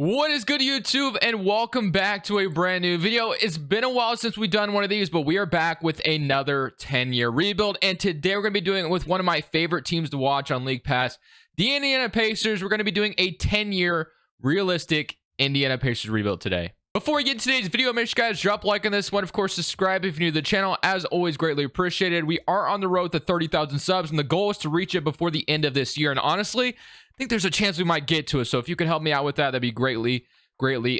What is good, YouTube, and welcome back to a brand new video. It's been a while since we've done one of these, but we are back with another 10-year rebuild, and today we're going to be doing it with one of my favorite teams to watch on League Pass, the Indiana Pacers. We're going to be doing a 10-year realistic Indiana Pacers rebuild today. Before we get into today's video, make sure you guys drop a like on this one. Of course, subscribe if you're new to the channel. As always, greatly appreciated. We are on the road to 30,000 subs, and the goal is to reach it before the end of this year. And honestly, I think there's a chance we might get to it. So if you could help me out with that, that'd be greatly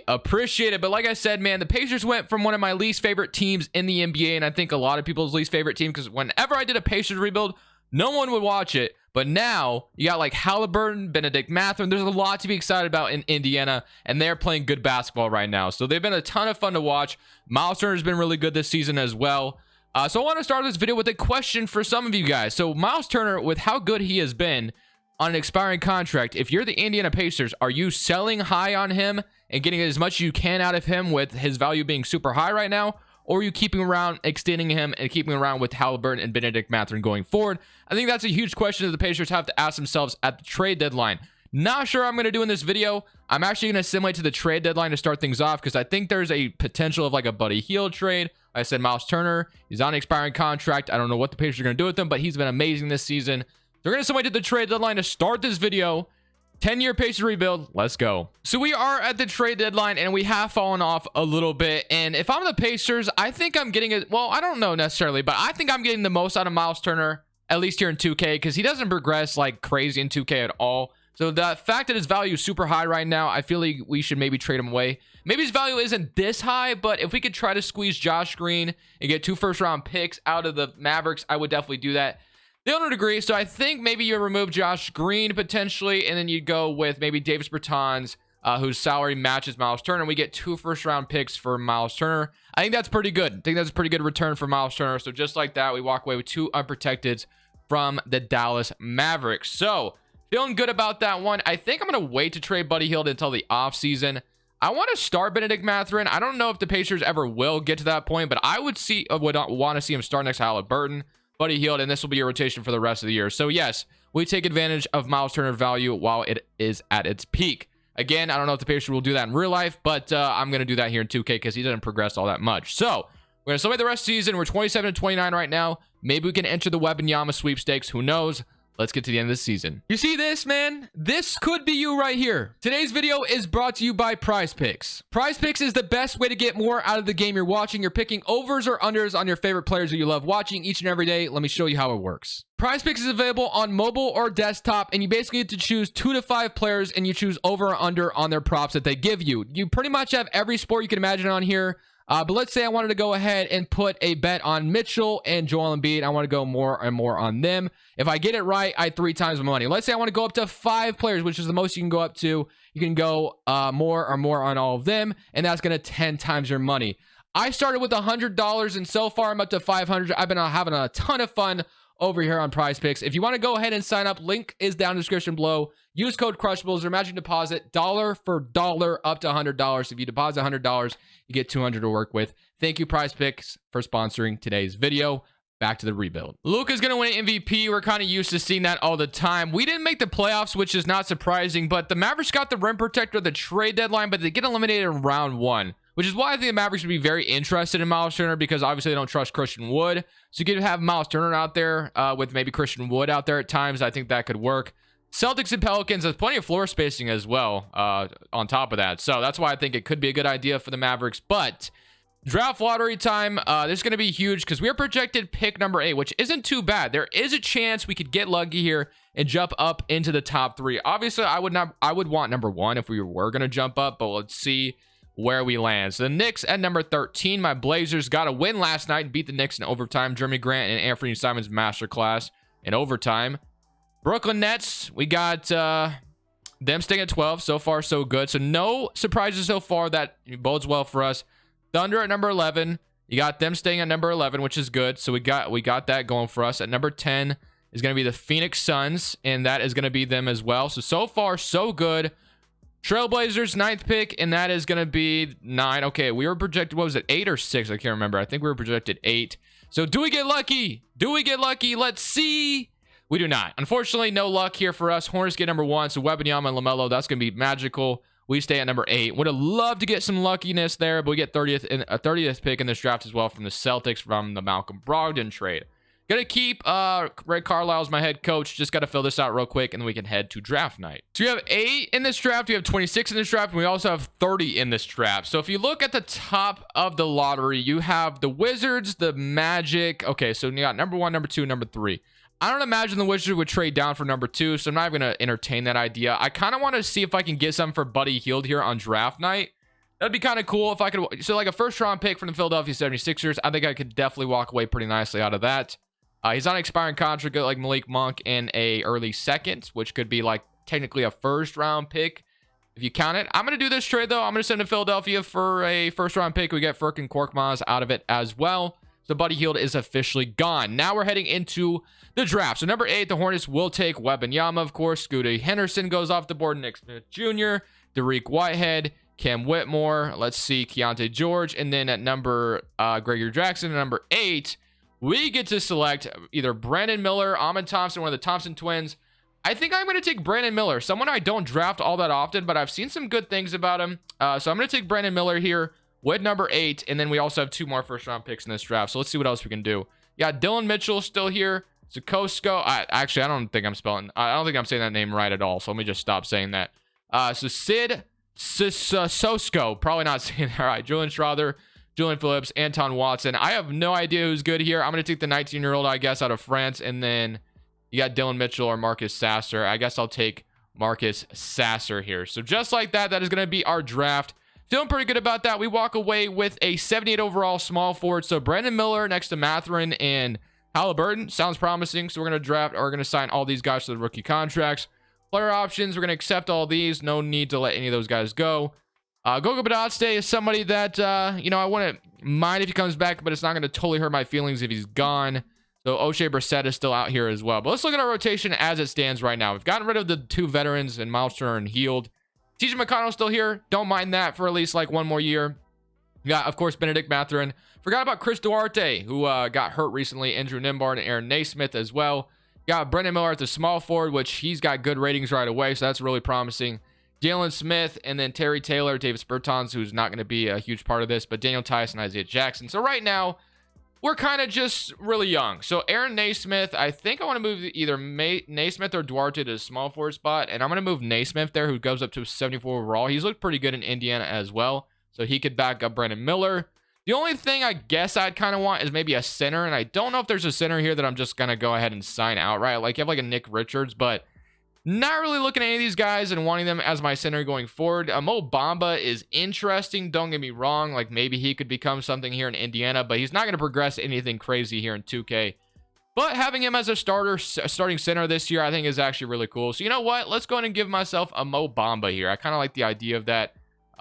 appreciated. But like I said, man, the Pacers went from one of my least favorite teams in the NBA, and I think a lot of people's least favorite team, because whenever I did a Pacers rebuild, no one would watch it. But now you got like Halliburton, Benedict Mathurin. There's a lot to be excited about in Indiana, and they're playing good basketball right now. So they've been a ton of fun to watch. Miles Turner's been really good this season as well. So I want to start this video with a question for some of you guys. So Miles Turner, with how good he has been on an expiring contract, if you're the Indiana Pacers, are you selling high on him and getting as much as you can out of him with his value being super high right now? Or are you keeping around, extending him, and keeping around with Halliburton and Benedict Mathurin going forward? I think that's a huge question that the Pacers have to ask themselves at the trade deadline. Not sure I'm going to do in this video. I'm actually going to assimilate to the trade deadline to start things off, because I think there's a potential of like a Buddy Hield trade. Like I said, Miles Turner, he's on an expiring contract. I don't know what the Pacers are going to do with him, but he's been amazing this season. They're going to assimilate to the trade deadline to start this video. 10-year Pacers rebuild. Let's go. So we are at the trade deadline, and we have fallen off a little bit. And if I'm the Pacers, I think I'm getting it. Well, I don't know necessarily, but I think I'm getting the most out of Miles Turner, at least here in 2K, because he doesn't progress like crazy in 2K at all. So the fact that his value is super high right now, I feel like we should maybe trade him away. Maybe his value isn't this high, but if we could try to squeeze Josh Green and get 2 first-round picks out of the Mavericks, I would definitely do that. They don't agree, so I think maybe you remove Josh Green potentially, and then you go with maybe Davis Bertans, whose salary matches Miles Turner, and we get 2 first-round picks for Miles Turner. I think that's pretty good. I think that's a pretty good return for Miles Turner. So just like that, we walk away with 2 unprotecteds from the Dallas Mavericks. So feeling good about that one. I think I'm going to wait to trade Buddy Hield until the offseason. I want to start Benedict Mathurin. I don't know if the Pacers ever will get to that point, but I would want to see him start next to Halliburton, Buddy Hield, and this will be a rotation for the rest of the year. So yes, we take advantage of Miles Turner value while it is at its peak. Again, I don't know if the Pacers will do that in real life, but I'm going to do that here in 2K because he doesn't progress all that much. So we're going to celebrate the rest of the season. We're 27-29 right now. Maybe we can enter the Wembanyama sweepstakes. Who knows? Let's get to the end of the season. You see this, man? This could be you right here. Today's video is brought to you by Prize Picks. Prize Picks is the best way to get more out of the game you're watching. You're picking overs or unders on your favorite players who you love watching each and every day. Let me show you how it works. Prize Picks is available on mobile or desktop, and you basically get to choose 2 to 5 players, and you choose over or under on their props that they give you. You pretty much have every sport you can imagine on here. But let's say I wanted to go ahead and put a bet on Mitchell and Joel Embiid. I want to go more and more on them. If I get it right, I 3 times my money. Let's say I want to go up to 5 players, which is the most you can go up to. You can go more or more on all of them, and that's going to 10 times your money. I started with $100, and so far I'm up to $500. I've been having a ton of fun over here on Prize Picks. If you want to go ahead and sign up, link is down in the description below. Use code Crushables or matching deposit dollar for dollar up to $100. If you deposit $100, you get $200 to work with. Thank you, Prize Picks, for sponsoring today's video. Back to the rebuild. Luka's going to win MVP. We're kind of used to seeing that all the time. We didn't make the playoffs, which is not surprising, but the Mavericks got the rim protector at the trade deadline, but they get eliminated in round 1. Which is why I think the Mavericks would be very interested in Miles Turner, because obviously they don't trust Christian Wood. So you could have Miles Turner out there with maybe Christian Wood out there at times. I think that could work. Celtics and Pelicans, there's plenty of floor spacing as well on top of that. So that's why I think it could be a good idea for the Mavericks. But draft lottery time, this is going to be huge because we are projected pick number 8, which isn't too bad. There is a chance we could get lucky here and jump up into the top 3. Obviously, I would want number 1 if we were going to jump up, but let's see where we land. So the Knicks at number 13. My Blazers got a win last night and beat the Knicks in overtime. Jeremy Grant and Anthony Simons masterclass in overtime. Brooklyn Nets, we got them staying at 12. So far, so good. So no surprises so far. That bodes well for us. Thunder at number 11. You got them staying at number 11, which is good. So we got that going for us. At number 10 is going to be the Phoenix Suns, and that is going to be them as well. So far, so good. Trailblazers, 9th pick, and that is going to be 9. Okay, we were projected, what was it, 8 or 6? I can't remember. I think we were projected 8. So do we get lucky? Do we get lucky? Let's see. We do not. Unfortunately, no luck here for us. Hornets get number 1. So Wembanyama and LaMelo, that's going to be magical. We stay at number 8. Would have loved to get some luckiness there, but we get 30th in a 30th pick in this draft as well from the Celtics from the Malcolm Brogdon trade. Gonna keep Ray Carlisle as my head coach. Just got to fill this out real quick, and then we can head to draft night. So we have 8 in this draft. We have 26 in this draft, and we also have 30 in this draft. So if you look at the top of the lottery, you have the Wizards, the Magic. Okay, so you got number 1, number 2, number 3. I don't imagine the Wizards would trade down for number 2, so I'm not even going to entertain that idea. I kind of want to see if I can get something for Buddy Hield here on draft night. That'd be kind of cool if I could. So like a first-round pick from the Philadelphia 76ers, I think I could definitely walk away pretty nicely out of that. He's on an expiring contract like Malik Monk in a early second, which could be like technically a first-round pick if you count it. I'm going to do this trade, though. I'm going to send to Philadelphia for a first-round pick. We get Furkan Korkmaz out of it as well. So Buddy Hield is officially gone. Now we're heading into the draft. So number 8, the Hornets will take Wembanyama, of course. Scooter Henderson goes off the board. Nick Smith Jr., Dariq Whitehead, Cam Whitmore. Let's see, Keontae George. And then at number Gregory Jackson, at number 8, we get to select either Brandon Miller, Ahmed Thompson, one of the Thompson twins. I think I'm going to take Brandon Miller, someone I don't draft all that often, but I've seen some good things about him. So I'm going to take Brandon Miller here with number 8, and then we also have 2 more first-round picks in this draft. So let's see what else we can do. Yeah, Dylan Mitchell still here. Zakosko. I don't think I'm saying that name right at all. So let me just stop saying that. So Sid Sosko, probably not saying that right. Julian Strother, Julian Phillips, Anton Watson. I have no idea who's good here. I'm going to take the 19-year-old, I guess, out of France. And then you got Dylan Mitchell or Marcus Sasser. I guess I'll take Marcus Sasser here. So just like that, that is going to be our draft. Feeling pretty good about that. We walk away with a 78 overall small forward. So Brandon Miller next to Mathurin and Halliburton. Sounds promising. So we're going to draft, or we're going to sign all these guys to the rookie contracts. Player options, we're going to accept all these. No need to let any of those guys go. Goga Bitadze is somebody that, I wouldn't mind if he comes back, but it's not going to totally hurt my feelings if he's gone. So O'Shea Brissett is still out here as well. But let's look at our rotation as it stands right now. We've gotten rid of the 2 veterans in Miles Turner and Hield. TJ McConnell's still here. Don't mind that for at least like 1 more year. We got, of course, Benedict Mathurin. Forgot about Chris Duarte, who got hurt recently. Andrew Nembhard and Aaron Naismith as well. Got Brendan Miller at the small forward, which he's got good ratings right away, so that's really promising. Jalen Smith, and then Terry Taylor, Davis Bertans, who's not going to be a huge part of this, but Daniel Tice and Isaiah Jackson. So right now, we're kind of just really young. So Aaron Naismith, I think I want to move either Naismith or Duarte to the small forward spot, and I'm going to move Naismith there, who goes up to 74 overall. He's looked pretty good in Indiana as well, so he could back up Brandon Miller. The only thing I guess I'd kind of want is maybe a center, and I don't know if there's a center here that I'm just going to go ahead and sign outright. Like, you have like a Nick Richards, but not really looking at any of these guys and wanting them as my center going forward. Mo Bamba is interesting. Don't get me wrong. Like, maybe he could become something here in Indiana, but he's not going to progress anything crazy here in 2K. But having him as a starting center this year, I think is actually really cool. So you know what? Let's go ahead and give myself a Mo Bamba here. I kind of like the idea of that.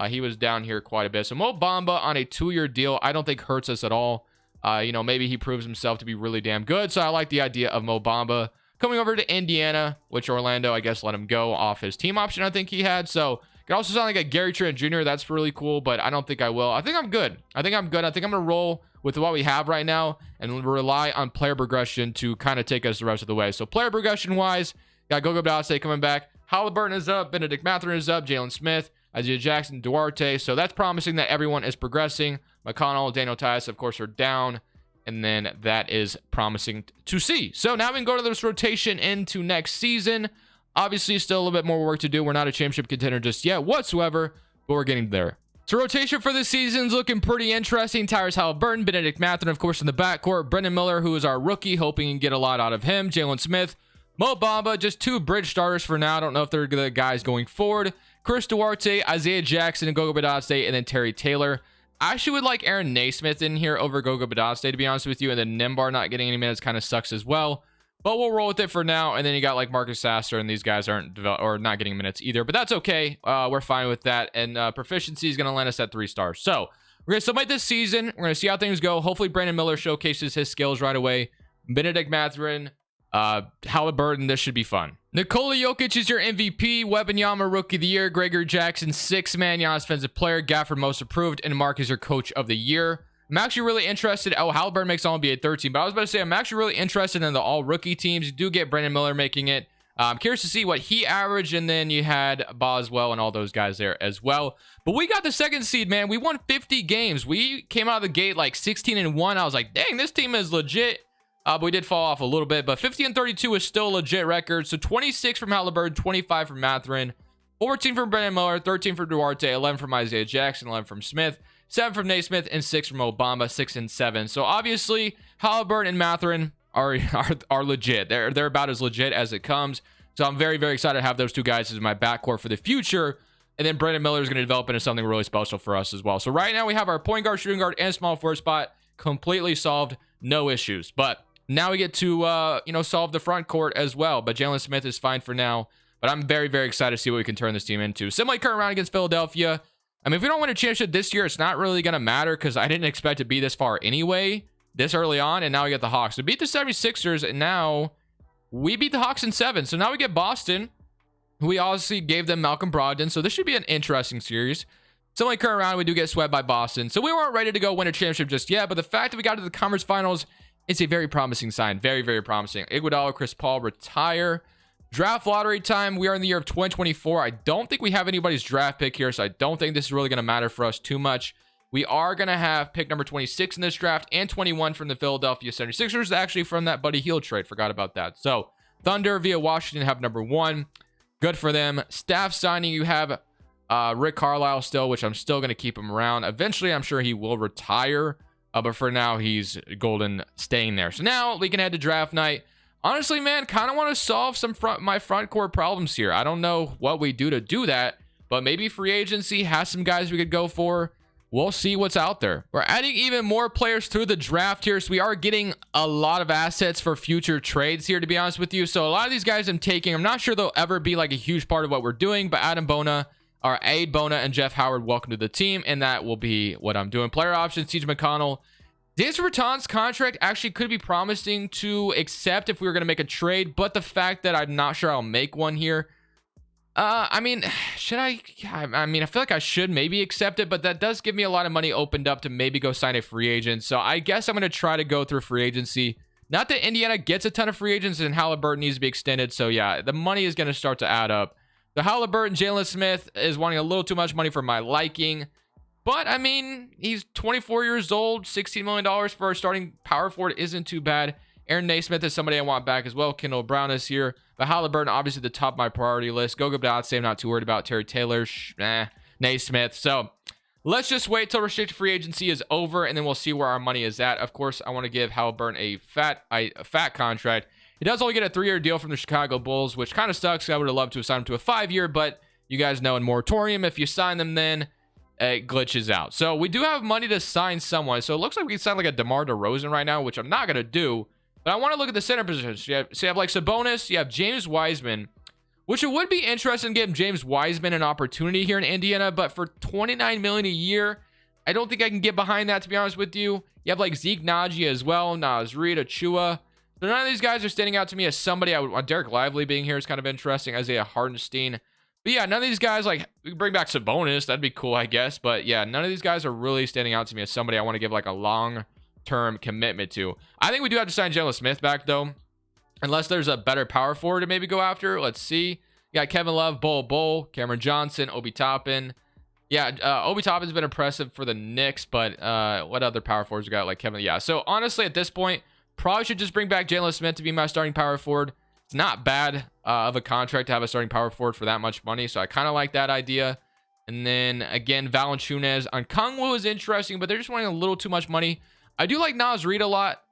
He was down here quite a bit. So Mo Bamba on a 2-year deal, I don't think hurts us at all. Maybe he proves himself to be really damn good. So I like the idea of Mo Bamba coming over to Indiana, which Orlando, I guess, let him go off his team option I think he had. So it could also sound like a Gary Trent Jr. That's really cool, but I don't think I will. I think I'm good. I think I'm going to roll with what we have right now and rely on player progression to kind of take us the rest of the way. So player progression-wise, got Goga Bitadze coming back. Halliburton is up. Benedict Mathurin is up. Jalen Smith, Isaiah Jackson, Duarte. So that's promising that everyone is progressing. McConnell, Daniel Tice, of course, are down. And then that is promising to see. So now we can go to this rotation into next season. Obviously, still a little bit more work to do. We're not a championship contender just yet whatsoever, but we're getting there. So rotation for this season is looking pretty interesting. Tyrese Halliburton, Benedict Mathurin, of course, in the backcourt. Brendan Miller, who is our rookie, hoping to get a lot out of him. Jalen Smith, Mo Bamba, just 2 bridge starters for now. I don't know if they're the guys going forward. Chris Duarte, Isaiah Jackson, and Goga Bitadze, and then Terry Taylor. I actually would like Aaron Naismith in here over Goga Bitadze, to be honest with you. And then Nembhard not getting any minutes kind of sucks as well. But we'll roll with it for now. And then you got like Marcus Sasser, and these guys aren't not getting minutes either. But that's okay. We're fine with that. And proficiency is going to land us at 3 stars. So we're going to submit this season. We're going to see how things go. Hopefully Brandon Miller showcases his skills right away. Benedict Mathurin, Halliburton, this should be fun. Nikola Jokic is your MVP. Wembanyama, Rookie of the Year. Gregory Jackson, 6-man Giannis Offensive Player. Gafford, Most Improved. And Mark is your Coach of the Year. I'm actually really interested. Oh, Halliburton makes All-NBA 13. But I was about to say, I'm actually really interested in the all-rookie teams. You do get Brandon Miller making it. I'm curious to see what he averaged, and then you had Boswell and all those guys there as well. But we got the second seed, man. We won 50 games. We came out of the gate like 16-1. I was like, dang, this team is legit. But we did fall off a little bit. But 50-32 is still a legit record. So 26 from Halliburton, 25 from Mathurin, 14 from Brandon Miller, 13 from Duarte, 11 from Isaiah Jackson, 11 from Smith, 7 from Naismith, and 6 from Obama, 6 and 7. So obviously, Halliburton and Mathurin are legit. They're about as legit as it comes. So I'm very, very excited to have those two guys as my backcourt for the future. And then Brandon Miller is going to develop into something really special for us as well. So right now we have our point guard, shooting guard, and small forward spot completely solved. No issues. But now we get to, solve the front court as well. But Jalen Smith is fine for now. But I'm very, very excited to see what we can turn this team into. Similarly, current round against Philadelphia. I mean, if we don't win a championship this year, it's not really going to matter because I didn't expect to be this far anyway, this early on. And now we get the Hawks. We beat the 76ers, and now we beat the Hawks in 7. So now we get Boston. We obviously gave them Malcolm Brogdon. So this should be an interesting series. Similarly, current round, we do get swept by Boston. So we weren't ready to go win a championship just yet. But the fact that we got to the conference finals, it's a very promising sign. Very, very promising. Iguodala, Chris Paul retire. Draft lottery time. We are in the year of 2024. I don't think we have anybody's draft pick here, so I don't think this is really going to matter for us too much. We are going to have pick number 26 in this draft and 21 from the Philadelphia 76ers, actually from that Buddy Hield trade. Forgot about that. So Thunder via Washington have number 1. Good for them. Staff signing, you have Rick Carlisle still, which I'm still going to keep him around. Eventually, I'm sure he will retire, but for now, he's golden staying there. So now we can head to draft night. Honestly, man, kind of want to solve my front court problems here. I don't know what we do to do that, but maybe free agency has some guys we could go for. We'll see what's out there. We're adding even more players through the draft here, so we are getting a lot of assets for future trades here, to be honest with you. So a lot of these guys I'm taking, I'm not sure they'll ever be like a huge part of what we're doing, but Aid Bona, and Jeff Howard, welcome to the team, and that will be what I'm doing. Player options, CJ McConnell. Dance Bertans contract actually could be promising to accept if we were going to make a trade, but the fact that I'm not sure I'll make one here. I mean, should I? I mean, I feel like I should maybe accept it, but that does give me a lot of money opened up to maybe go sign a free agent. So I guess I'm going to try to go through free agency. Not that Indiana gets a ton of free agents and Halliburton needs to be extended. So yeah, the money is going to start to add up. The Halliburton, Jalen Smith is wanting a little too much money for my liking. But, I mean, he's 24 years old. $16 million for a starting power forward isn't too bad. Aaron Naismith is somebody I want back as well. Kendall Brown is here. But Halliburton, obviously, the top of my priority list. Goga Batse, I'm not too worried about. Terry Taylor, Naismith. So, let's just wait till restricted free agency is over, and then we'll see where our money is at. Of course, I want to give Halliburton a fat contract. He does only get a 3-year deal from the Chicago Bulls, which kind of sucks. I would have loved to have signed him to a 5-year, but you guys know in moratorium, if you sign them then, it glitches out. So we do have money to sign someone. So it looks like we can sign like a DeMar DeRozan right now, which I'm not going to do. But I want to look at the center positions. You have like Sabonis. You have James Wiseman, which it would be interesting to give James Wiseman an opportunity here in Indiana. But for $29 million a year, I don't think I can get behind that, to be honest with you. You have like Zeke Naji as well. Naz Reid, Achua. So none of these guys are standing out to me as somebody I would want. Derek Lively being here is kind of interesting. Isaiah Hartenstein. But yeah, none of these guys, like, we can bring back Sabonis. That'd be cool, I guess. But yeah, none of these guys are really standing out to me as somebody I want to give like a long-term commitment to. I think we do have to sign Jalen Smith back, though. Unless there's a better power forward to maybe go after. Let's see. You got Kevin Love, Bol, Cameron Johnson, Obi Toppin. Yeah, Obi Toppin's been impressive for the Knicks. But what other power forwards we got? Like Kevin. Yeah, so honestly, at this point, probably should just bring back Jalen Smith to be my starting power forward. It's not bad of a contract to have a starting power forward for that much money. So I kind of like that idea. And then, again, Valanciunas on Kongwu is interesting, but they're just wanting a little too much money. I do like Naz Reid a lot,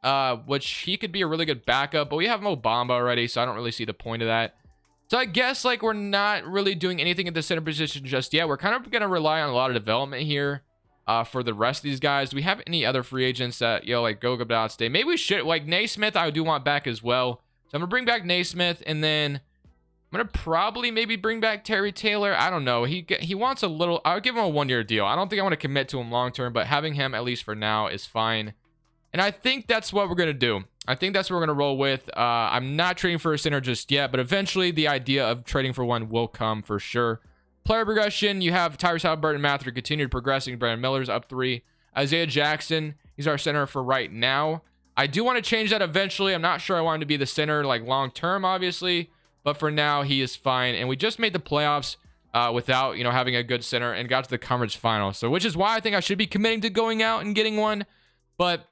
which he could be a really good backup. But we have Mo Bamba already, so I don't really see the point of that. So I guess, like, we're not really doing anything at the center position just yet. We're kind of going to rely on a lot of development here for the rest of these guys. Do we have any other free agents that, like Goga Batse? Maybe we should. Like, Naismith, I do want back as well. So I'm going to bring back Naismith, and then I'm going to probably maybe bring back Terry Taylor. I don't know. He wants a little. I'll give him a 1-year deal. I don't think I want to commit to him long-term, but having him, at least for now, is fine. And I think that's what we're going to do. I think that's what we're going to roll with. I'm not trading for a center just yet, but eventually the idea of trading for one will come for sure. Player progression, you have Tyrese Halliburton, Mathurin continued progressing. Brandon Miller's up 3. Isaiah Jackson, he's our center for right now. I do want to change that eventually. I'm not sure I want him to be the center like long term, obviously, but for now he is fine. And we just made the playoffs without, you know, having a good center and got to the conference final. So which is why I think I should be committing to going out and getting one, but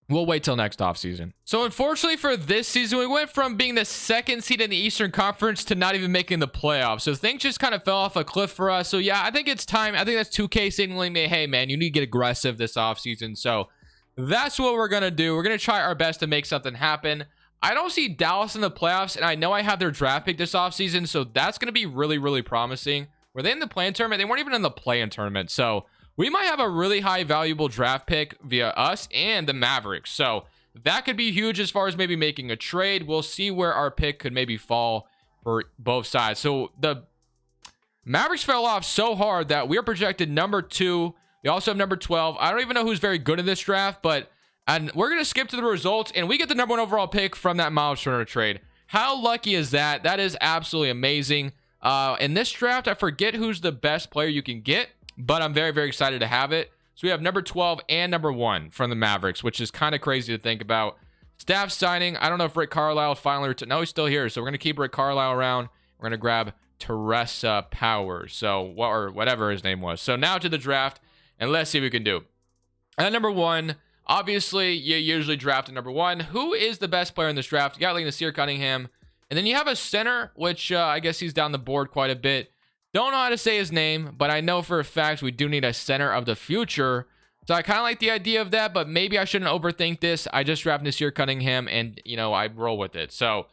we'll wait till next offseason. So unfortunately for this season, we went from being the second seed in the Eastern Conference to not even making the playoffs. So things just kind of fell off a cliff for us. So yeah, I think it's time. I think that's 2K signaling me, hey man, you need to get aggressive this offseason. So that's what we're going to do. We're going to try our best to make something happen. I don't see Dallas in the playoffs, and I know I have their draft pick this offseason, so that's going to be really, really promising. Were they in the play-in tournament? They weren't even in the play-in tournament, so we might have a really high valuable draft pick via us and the Mavericks. So that could be huge as far as maybe making a trade. We'll see where our pick could maybe fall for both sides. So the Mavericks fell off so hard that we are projected number 2. They also have number 12. I don't even know who's very good in this draft, but we're going to skip to the results, and we get the number 1 overall pick from that Miles Turner trade. How lucky is that? That is absolutely amazing. In this draft, I forget who's the best player you can get, but I'm very, very excited to have it. So we have number 12 and number 1 from the Mavericks, which is kind of crazy to think about. Staff signing. I don't know if Rick Carlisle finally returned. No, he's still here. So we're going to keep Rick Carlisle around. We're going to grab Teresa Powers. So, or whatever his name was. So now to the draft, and let's see what we can do. And number 1, obviously, you usually draft at number 1. Who is the best player in this draft? You got like Nasir Cunningham. And then you have a center, which I guess he's down the board quite a bit. Don't know how to say his name, but I know for a fact we do need a center of the future. So I kind of like the idea of that, but maybe I shouldn't overthink this. I just draft Nasir Cunningham and, you know, I roll with it. So,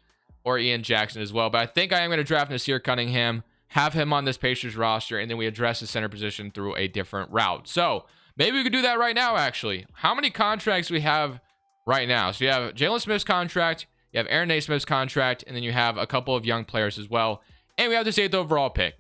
or Ian Jackson as well. But I think I am going to draft Nasir Cunningham, have him on this Pacers roster, and then we address the center position through a different route. So maybe we could do that right now, actually. How many contracts do we have right now? So you have Jalen Smith's contract, you have Aaron Naismith's contract, and then you have a couple of young players as well. And we have this 8th overall pick.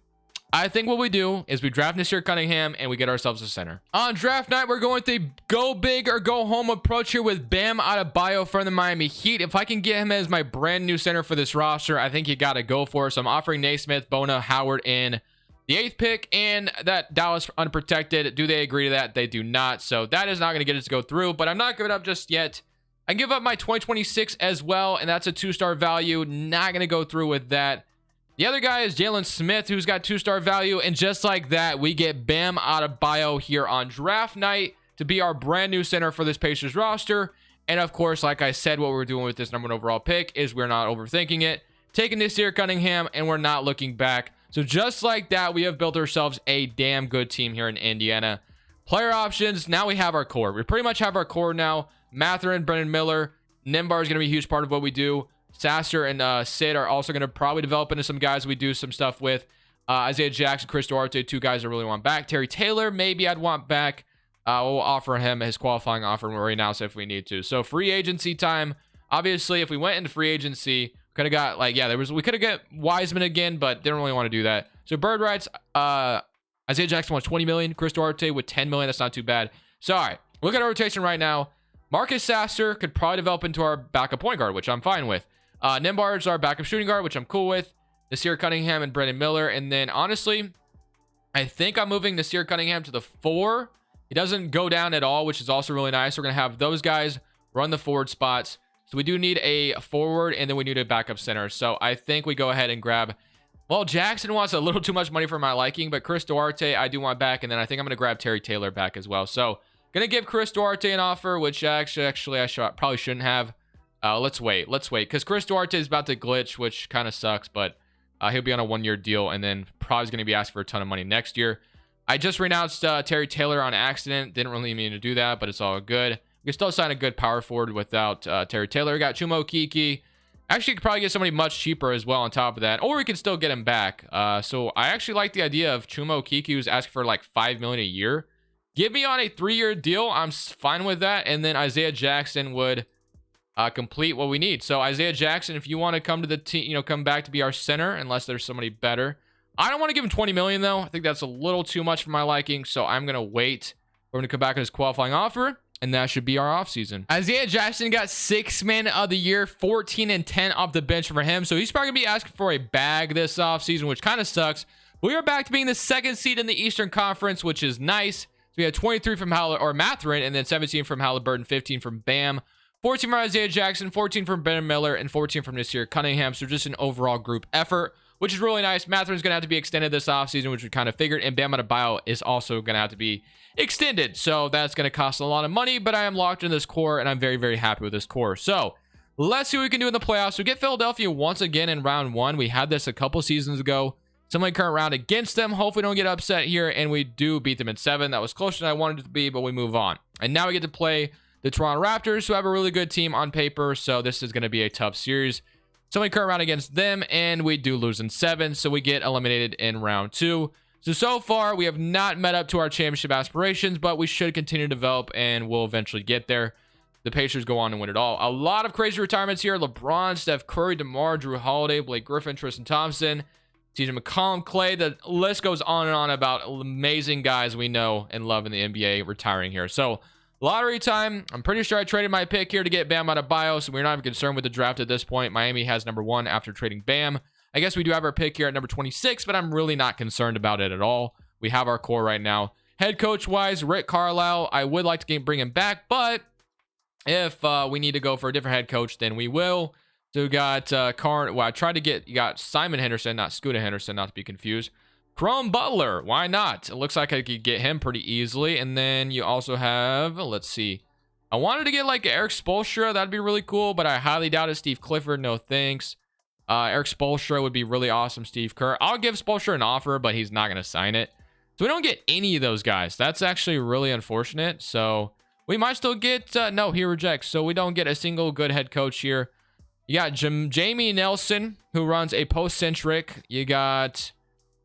I think what we do is we draft Nasir Cunningham and we get ourselves a center. On draft night, we're going with the go big or go home approach here with Bam Adebayo from the Miami Heat. If I can get him as my brand new center for this roster, I think you got to go for it. So I'm offering Naismith, Bona, Howard in the 8th pick and that Dallas unprotected. Do they agree to that? They do not. So that is not going to get us to go through, but I'm not giving up just yet. I give up my 2026 as well, and that's a 2-star value. Not going to go through with that. The other guy is Jalen Smith, who's got 2-star value. And just like that, we get Bam Adebayo here on draft night to be our brand new center for this Pacers roster. And of course, like I said, what we're doing with this number 1 overall pick is we're not overthinking it. Taking this here, Cunningham, and we're not looking back. So just like that, we have built ourselves a damn good team here in Indiana. Player options, now we have our core. We pretty much have our core now. Mathurin, Brendan Miller, Nimbar is going to be a huge part of what we do. Sasser and Sid are also going to probably develop into some guys we do some stuff with. Isaiah Jackson, Chris Duarte, 2 guys I really want back. Terry Taylor, maybe I'd want back. We'll offer him his qualifying offer right now, so if we need to. So free agency time. Obviously, if we went into free agency, could have got like, yeah, we could have got Wiseman again, but didn't really want to do that. So Bird writes, Isaiah Jackson wants 20 million. Chris Duarte with 10 million. That's not too bad. So all right, look at our rotation right now. Marcus Sasser could probably develop into our backup point guard, which I'm fine with. Nimbar is our backup shooting guard, which I'm cool with. Nasir Cunningham and Brendan Miller. And then honestly, I think I'm moving Nasir Cunningham to the 4. He doesn't go down at all, which is also really nice. We're going to have those guys run the forward spots. So we do need a forward and then we need a backup center. So I think we go ahead and grab, well, Jackson wants a little too much money for my liking, but Chris Duarte, I do want back. And then I think I'm going to grab Terry Taylor back as well. So going to give Chris Duarte an offer, which actually I probably shouldn't have. Let's wait because Chris Duarte is about to glitch, which kind of sucks, but he'll be on a 1-year deal and then probably is going to be asked for a ton of money next year. I just renounced Terry Taylor on accident. Didn't really mean to do that, but it's all good. We can still sign a good power forward without Terry Taylor. We got Chumo Kiki. Actually, could probably get somebody much cheaper as well on top of that, or we can still get him back. So I actually like the idea of Chumo Kiki, who's asking for like $5 million a year. Give me on a 3-year deal. I'm fine with that. And then Isaiah Jackson would complete what we need. So Isaiah Jackson, if you want to come to the team, come back to be our center, unless there's somebody better. I don't want to give him 20 million though. I think that's a little too much for my liking. So I'm going to wait. We're going to come back on his qualifying offer, and that should be our offseason. Isaiah Jackson got 6th man of the year, 14 and 10 off the bench for him. So he's probably going to be asking for a bag this offseason, which kind of sucks. We are back to being the 2nd seed in the Eastern Conference, which is nice. So we had 23 from Mathurin, and then 17 from Halliburton, 15 from Bam. 14 from Isaiah Jackson, 14 from Ben Miller, and 14 from Nasir Cunningham. So just an overall group effort, which is really nice. Mathurin's going to have to be extended this offseason, which we kind of figured. And Bam Adebayo is also going to have to be extended. So that's going to cost a lot of money, but I am locked in this core, and I'm very, very happy with this core. So let's see what we can do in the playoffs. We get Philadelphia once again in round 1. We had this a couple seasons ago. Similar current round against them. Hopefully don't get upset here, and we do beat them in 7. That was closer than I wanted it to be, but we move on. And now we get to play the Toronto Raptors, who have a really good team on paper, so this is going to be a tough series. Similar current round against them, and we do lose in 7, so we get eliminated in round 2. So far, we have not met up to our championship aspirations, but we should continue to develop, and we'll eventually get there. The Pacers go on and win it all. A lot of crazy retirements here. LeBron, Steph Curry, DeMar, Drew Holiday, Blake Griffin, Tristan Thompson, TJ McCollum, Clay. The list goes on and on about amazing guys we know and love in the NBA retiring here. So lottery time. I'm pretty sure I traded my pick here to get Bam Adebayo, so we're not even concerned with the draft at this point. Miami has number 1 after trading Bam. I guess we do have our pick here at number 26, but I'm really not concerned about it at all. We have our core right now. Head coach-wise, Rick Carlisle, I would like to bring him back, but if we need to go for a different head coach, then we will. So we got I tried to get, you got Simon Henderson, not Scooter Henderson, not to be confused. Chrome Butler, why not? It looks like I could get him pretty easily. And then you also have, let's see. I wanted to get like Eric Spoelstra. That'd be really cool, but I highly doubt it. Steve Clifford, no thanks. Eric Spoelstra would be really awesome. Steve Kerr. I'll give Spoelstra an offer, but he's not going to sign it. So we don't get any of those guys. That's actually really unfortunate. So we might still get, no, he rejects. So we don't get a single good head coach here. You got Jamie Nelson, who runs a post-centric. You got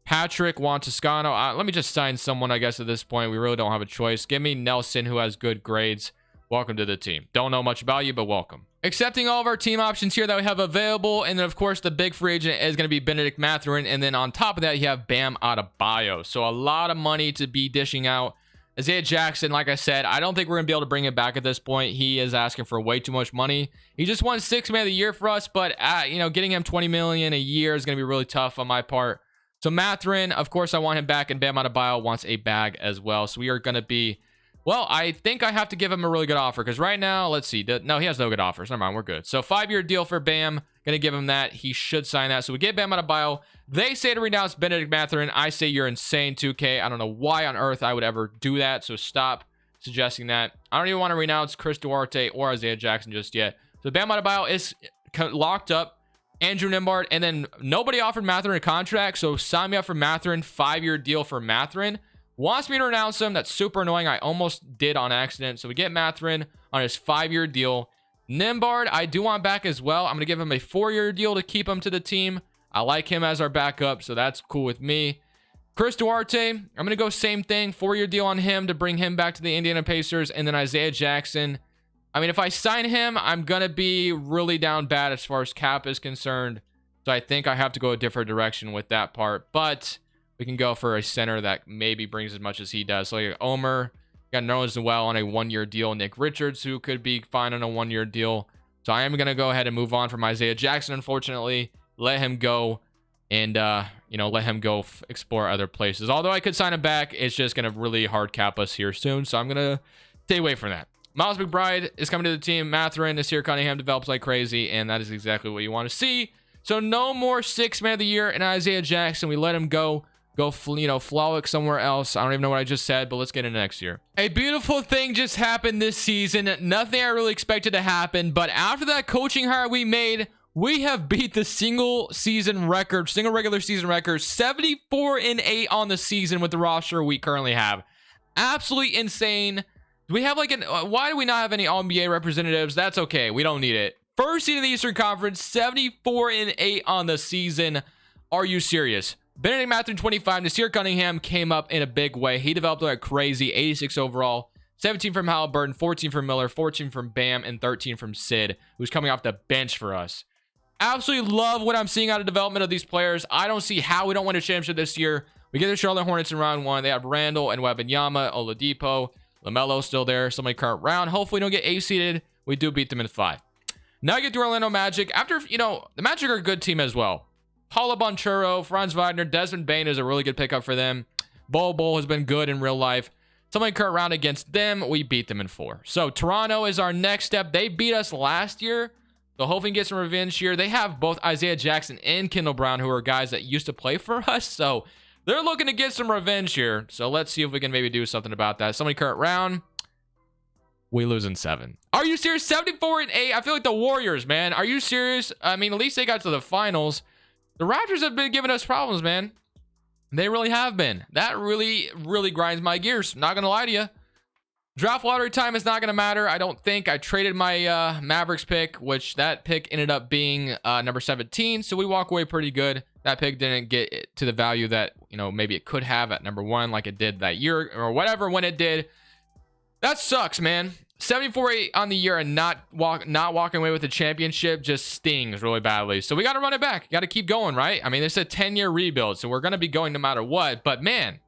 Patrick Wantoscano. Let me just sign someone, I guess, at this point. We really don't have a choice. Give me Nelson, who has good grades. Welcome to the team. Don't know much about you, but welcome. Accepting all of our team options here that we have available. And then, of course, the big free agent is going to be Benedict Mathurin. And then on top of that, you have Bam Adebayo. So a lot of money to be dishing out. Isaiah Jackson, like I said, I don't think we're going to be able to bring him back at this point. He is asking for way too much money. He just won 6th Man of the Year for us, but you know, getting him $20 million a year is going to be really tough on my part. So Mathurin, of course, I want him back, and Bam Adebayo wants a bag as well. So we are going to be, well, I think I have to give him a really good offer, because right now, let's see. No, he has no good offers. Never mind, we're good. So 5-year deal for Bam. Going to give him that. He should sign that. So we get Bam Adebayo. They say to renounce Benedict Mathurin. I say you're insane, 2K. I don't know why on earth I would ever do that. So stop suggesting that. I don't even want to renounce Chris Duarte or Isaiah Jackson just yet. So Bam Adebayo is locked up. Andrew Nembhard. And then nobody offered Mathurin a contract. So sign me up for Mathurin. 5-year deal for Mathurin. Wants me to renounce him. That's super annoying. I almost did on accident. So we get Mathurin on his 5-year deal. Nembhard, I do want back as well. I'm going to give him a 4-year deal to keep him to the team. I like him as our backup, so that's cool with me. Chris Duarte, I'm going to go same thing. 4-year deal on him to bring him back to the Indiana Pacers. And then Isaiah Jackson. I mean, if I sign him, I'm going to be really down bad as far as cap is concerned. So I think I have to go a different direction with that part. But we can go for a center that maybe brings as much as he does. So like Omer. Got Nerlens Noel on a 1-year deal. Nick Richards, who could be fine on a 1-year deal. So I am going to go ahead and move on from Isaiah Jackson, unfortunately. Let him go and, you know, let him go explore other places. Although I could sign him back, it's just going to really hard cap us here soon. So I'm going to stay away from that. Miles McBride is coming to the team. Mathurin, Nasir Cunningham develops like crazy, and that is exactly what you want to see. So no more 6th Man of the Year and Isaiah Jackson. We let him go. You know, Flawless somewhere else. I don't even know what I just said, but let's get into next year. A beautiful thing just happened this season. Nothing I really expected to happen, but after that coaching hire we made, we have beat the single regular season record, 74-8 on the season with the roster we currently have. Absolutely insane. Do we have like why do we not have any All-NBA representatives? That's okay. We don't need it. First seed in the Eastern Conference, 74-8 on the season. Are you serious? Benedict Mathurin 25. Nasir Cunningham came up in a big way. He developed like crazy. 86 overall. 17 from Halliburton, 14 from Miller, 14 from Bam, and 13 from Sid, who's coming off the bench for us. Absolutely love what I'm seeing out of development of these players. I don't see how we don't win a championship this year. We get the Charlotte Hornets in round 1. They have Randall and Wembanyama, Oladipo, LaMelo still there. Somebody current round. Hopefully we don't get A-seeded. We do beat them in 5. Now I get to Orlando Magic. After, you know, the Magic are a good team as well. Paolo Banchero, Franz Wagner, Desmond Bane is a really good pickup for them. Bol has been good in real life. Somebody current round against them, we beat them in 4. So Toronto is our next step. They beat us last year, so hopefully we can get some revenge here. They have both Isaiah Jackson and Kendall Brown, who are guys that used to play for us, so they're looking to get some revenge here. So let's see if we can maybe do something about that. Somebody current round, we lose in 7. Are you serious? 74-8. I feel like the Warriors, man. Are you serious? I mean, at least they got to the finals. The Raptors have been giving us problems, man. They really have been. That really, really grinds my gears. Not going to lie to you. Draft lottery time is not going to matter. I don't think. I traded my Mavericks pick, which that pick ended up being number 17. So we walk away pretty good. That pick didn't get to the value that, you know, maybe it could have at number 1 like it did that year or whatever when it did. That sucks, man. 74-8 on the year and not walking away with the championship just stings really badly. So we got to run it back. Got to keep going, right? I mean, it's a 10-year rebuild, so we're going to be going no matter what. But man,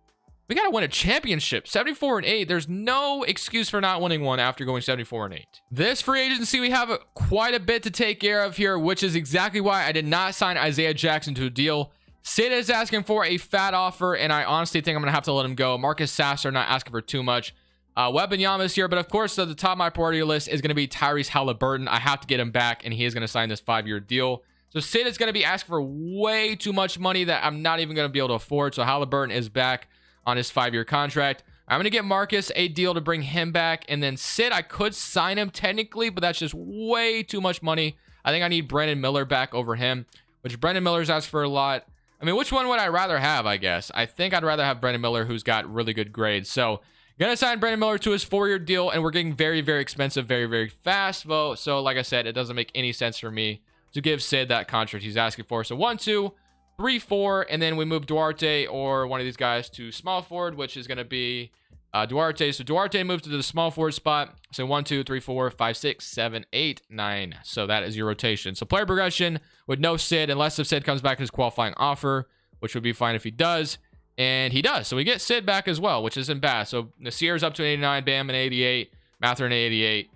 we got to win a championship. 74-8. There's no excuse for not winning one after going 74-8. This free agency, we have quite a bit to take care of here, which is exactly why I did not sign Isaiah Jackson to a deal. Sid is asking for a fat offer, and I honestly think I'm going to have to let him go. Marcus Sasser not asking for too much. Wembanyama is here, but of course, the top of my priority list is going to be Tyrese Halliburton. I have to get him back, and he is going to sign this 5-year deal. So Sid is going to be asking for way too much money that I'm not even going to be able to afford. So Halliburton is back on his 5-year contract. I'm going to get Marcus a deal to bring him back, and then Sid, I could sign him technically, but that's just way too much money. I think I need Brandon Miller back over him, which Brandon Miller's asked for a lot. I mean, which one would I rather have, I guess? I think I'd rather have Brandon Miller, who's got really good grades. So gonna sign Brandon Miller to his 4-year deal, and we're getting very, very expensive, very, very fast. Well, so like I said, it doesn't make any sense for me to give Sid that contract he's asking for. So 1, 2, 3, 4, and then we move Duarte or one of these guys to small forward, which is gonna be Duarte. So Duarte moves to the small forward spot. So 1, 2, 3, 4, 5, 6, 7, 8, 9. So that is your rotation. So player progression with no Sid, unless if Sid comes back to his qualifying offer, which would be fine if he does. And he does. So we get Sid back as well, which isn't bad. So Nasir's up to an 89, Bam an 88, Mather an 88.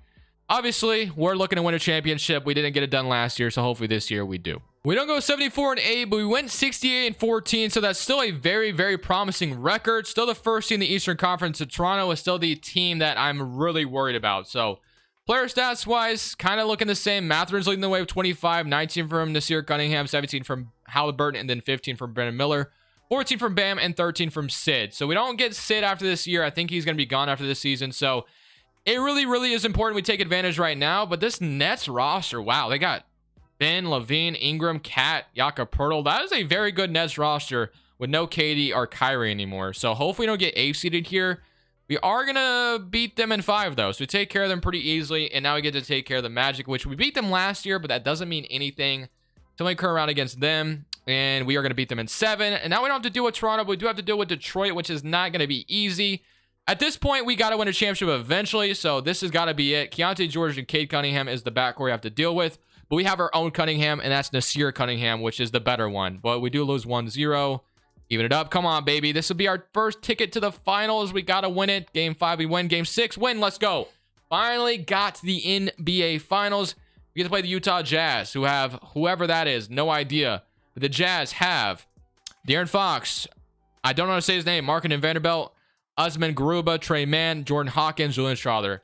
Obviously, we're looking to win a championship. We didn't get it done last year, so hopefully this year we do. We don't go 74-8, but we went 68-14. So that's still a very, very promising record. Still the first team in the Eastern Conference. So Toronto is still the team that I'm really worried about. So player stats wise, kind of looking the same. Matherin's leading the way with 25, 19 from Nasir Cunningham, 17 from Halliburton, and then 15 from Brandon Miller. 14 from Bam and 13 from Sid. So we don't get Sid after this year. I think he's going to be gone after this season. So it really, really is important we take advantage right now. But this Nets roster, wow, they got Ben, Levine, Ingram, Cat, Jakob Poeltl. That is a very good Nets roster with no KD or Kyrie anymore. So hopefully we don't get 8 seeded here. We are going to beat them in 5, though. So we take care of them pretty easily. And now we get to take care of the Magic, which we beat them last year, but that doesn't mean anything. So we current around against them. And we are going to beat them in 7. And now we don't have to deal with Toronto, but we do have to deal with Detroit, which is not going to be easy. At this point, we got to win a championship eventually. So this has got to be it. Keontae George and Cade Cunningham is the backcourt we have to deal with. But we have our own Cunningham, and that's Nasir Cunningham, which is the better one. But we do lose 1-0. Even it up. Come on, baby. This will be our first ticket to the finals. We got to win it. Game 5, we win. Game 6, win. Let's go. Finally got to the NBA Finals. We get to play the Utah Jazz, who have whoever that is. No idea. But the Jazz have De'Aaron Fox. I don't know how to say his name. Markkanen Vanderbilt, Usman Garuba, Trey Mann, Jordan Hawkins, Julian Strawther.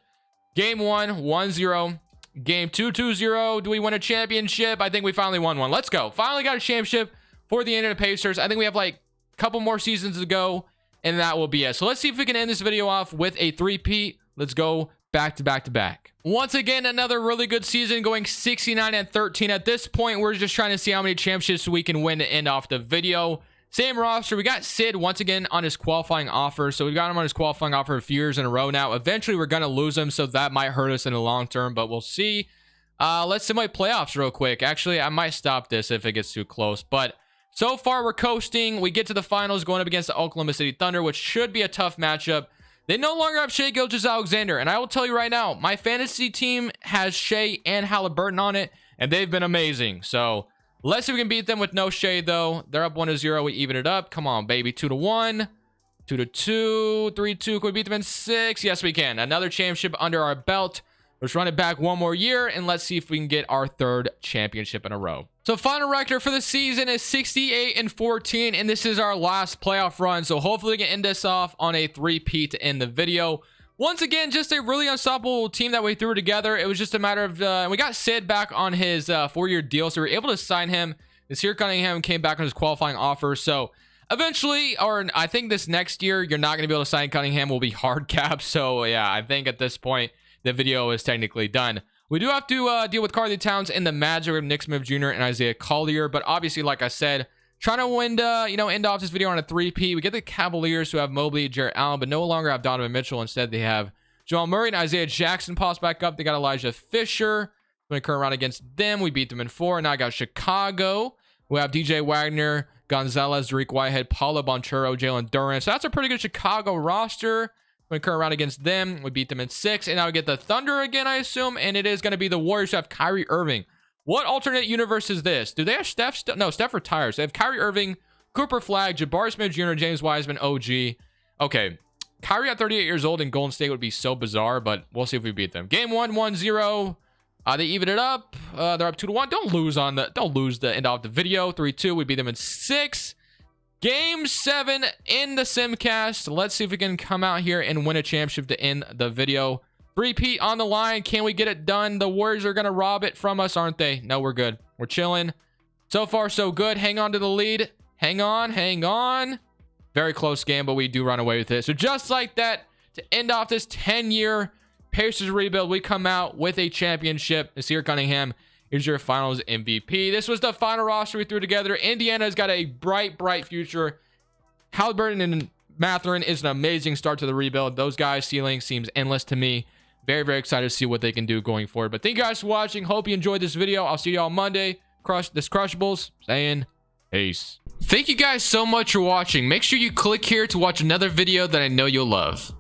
Game 1, 1-0. Game 2, 2-0. Do we win a championship? I think we finally won one. Let's go. Finally got a championship for the Indiana Pacers. I think we have like a couple more seasons to go, and that will be it. So let's see if we can end this video off with a 3-peat. Let's go back to back to back. Once again, another really good season, going 69-13. At this point, we're just trying to see how many championships we can win to end off the video. Same roster. We got Sid once again on his qualifying offer. So we got him on his qualifying offer a few years in a row now. Eventually, we're going to lose him, so that might hurt us in the long term, but we'll see. Let's simulate playoffs real quick. Actually, I might stop this if it gets too close, but so far we're coasting. We get to the finals going up against the Oklahoma City Thunder, which should be a tough matchup. They no longer have Shai Gilgeous-Alexander, and I will tell you right now, my fantasy team has Shai and Halliburton on it, and they've been amazing. So let's see if we can beat them with no Shai, though. They're up 1-0. We even it up. Come on, baby. 2-1, 2-2, 3-2. Can we beat them in 6? Yes, we can. Another championship under our belt. Let's run it back one more year, and let's see if we can get our 3rd championship in a row. So final record for the season is 68-14, and this is our last playoff run. So hopefully we can end this off on a 3-peat to end the video. Once again, just a really unstoppable team that we threw together. It was just a matter of, we got Sid back on his 4-year deal, so we were able to sign him. Nasir Cunningham came back on his qualifying offer. So eventually, or I think this next year, you're not going to be able to sign Cunningham. Will be hard cap. So yeah, I think at this point, the video is technically done. We do have to deal with Carly Towns in the Magic with Nick Smith Jr. and Isaiah Collier. But obviously, like I said, trying to end off this video on a 3P. We get the Cavaliers, who have Mobley, Jarrett Allen, but no longer have Donovan Mitchell. Instead, they have Jamal Murray and Isaiah Jackson pops back up. They got Elijah Fisher. When we current round against them, we beat them in 4. Now I got Chicago. We have DJ Wagner, Gonzalez, Derek Whitehead, Paulo Bonchero, Jalen Duran. So that's a pretty good Chicago roster. When we current round against them, we beat them in 6. And now we get the Thunder again, I assume. And it is going to be the Warriors who have Kyrie Irving. What alternate universe is this? Do they have Steph? No, Steph retires. They have Kyrie Irving, Cooper Flag, Jabari Smith Jr., James Wiseman, OG. Okay. Kyrie at 38 years old in Golden State would be so bizarre, but we'll see if we beat them. Game 1, 1-0. They even it up. They're up 2-1. Don't lose the end of the video. 3-2. We beat them in 6. Game 7 in the Simcast. Let's see if we can come out here and win a championship to end the video. Repeat on the line. Can we get it done? The Warriors are going to rob it from us, aren't they? No, we're good. We're chilling. So far, so good. Hang on to the lead. Hang on. Hang on. Very close game, but we do run away with it. So just like that, to end off this 10-year Pacers rebuild, we come out with a championship. Nasir Cunningham is your finals MVP. This was the final roster we threw together. Indiana's got a bright, bright future. Halliburton and Mathurin is an amazing start to the rebuild. Those guys' ceiling seems endless to me. Very, very excited to see what they can do going forward. But thank you guys for watching. Hope you enjoyed this video. I'll see you all Monday. Crushables saying peace. Thank you guys so much for watching. Make sure you click here to watch another video that I know you'll love.